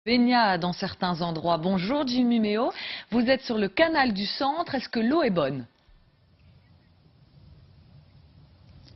Baignade dans certains endroits. Bonjour Jimmy Méo, vous êtes sur le canal du Centre, est-ce que l'eau est bonne?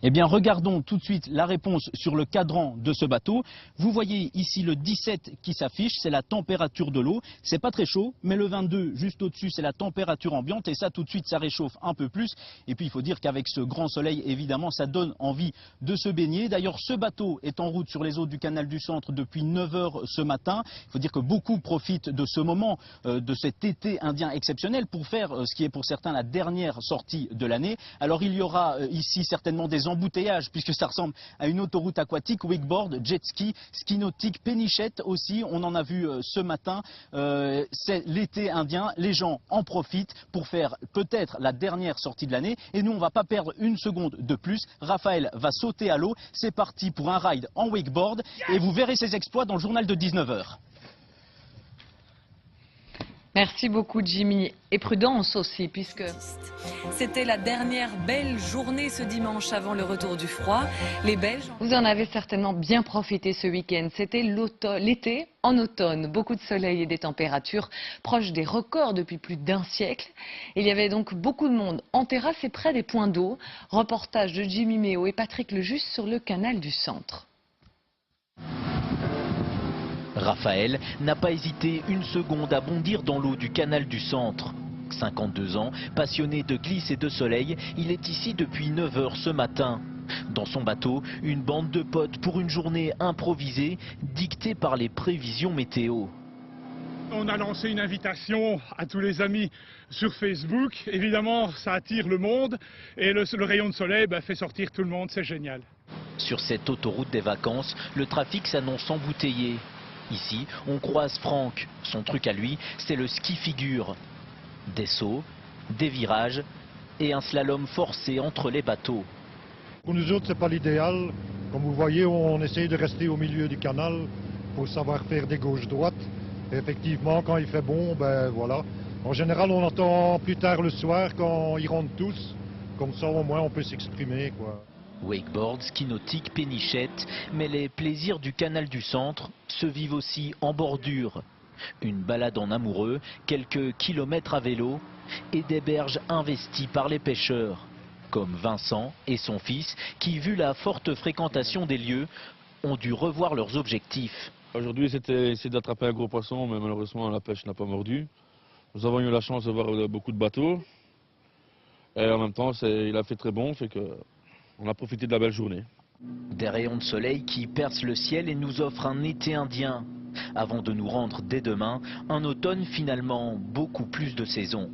Eh bien, regardons tout de suite la réponse sur le cadran de ce bateau. Vous voyez ici le 17 qui s'affiche, c'est la température de l'eau. C'est pas très chaud, mais le 22 juste au-dessus, c'est la température ambiante. Et ça, tout de suite, ça réchauffe un peu plus. Et puis, il faut dire qu'avec ce grand soleil, évidemment, ça donne envie de se baigner. D'ailleurs, ce bateau est en route sur les eaux du canal du Centre depuis 9 h ce matin. Il faut dire que beaucoup profitent de ce moment, de cet été indien exceptionnel pour faire ce qui est pour certains la dernière sortie de l'année. Alors, il y aura ici certainement des embouteillage puisque ça ressemble à une autoroute aquatique, wakeboard, jet ski, ski nautique, pénichette aussi, on en a vu ce matin, c'est l'été indien, les gens en profitent pour faire peut-être la dernière sortie de l'année et nous on va pas perdre une seconde de plus, Raphaël va sauter à l'eau, c'est parti pour un ride en wakeboard et vous verrez ses exploits dans le journal de 19 h. Merci beaucoup Jimmy. Et prudence aussi puisque... C'était la dernière belle journée ce dimanche avant le retour du froid. Les Belges... Vous en avez certainement bien profité ce week-end. C'était l'été en automne. Beaucoup de soleil et des températures proches des records depuis plus d'un siècle. Il y avait donc beaucoup de monde en terrasse et près des points d'eau. Reportage de Jimmy Méo et Patrick Lejuste sur le canal du Centre. Raphaël n'a pas hésité une seconde à bondir dans l'eau du canal du Centre. 52 ans, passionné de glisse et de soleil, il est ici depuis 9 h ce matin. Dans son bateau, une bande de potes pour une journée improvisée, dictée par les prévisions météo. On a lancé une invitation à tous les amis sur Facebook. Évidemment, ça attire le monde et le rayon de soleil fait sortir tout le monde, c'est génial. Sur cette autoroute des vacances, le trafic s'annonce embouteillé. Ici, on croise Franck. Son truc à lui, c'est le ski figure. Des sauts, des virages et un slalom forcé entre les bateaux. Pour nous autres, c'est pas l'idéal. Comme vous voyez, on essaye de rester au milieu du canal pour savoir faire des gauches-droites. Et effectivement, quand il fait bon, voilà. En général, on entend plus tard le soir quand ils rentrent tous. Comme ça, au moins, on peut s'exprimer, quoi. Wakeboard, ski nautique, pénichette, mais les plaisirs du canal du Centre se vivent aussi en bordure. Une balade en amoureux, quelques kilomètres à vélo et des berges investies par les pêcheurs, comme Vincent et son fils qui, vu la forte fréquentation des lieux, ont dû revoir leurs objectifs. Aujourd'hui, c'était essayer d'attraper un gros poisson, mais malheureusement, la pêche n'a pas mordu. Nous avons eu la chance de voir beaucoup de bateaux. Et en même temps, il a fait très bon, fait que on a profité de la belle journée. Des rayons de soleil qui percent le ciel et nous offrent un été indien. Avant de nous rendre dès demain, un automne finalement beaucoup plus de saison.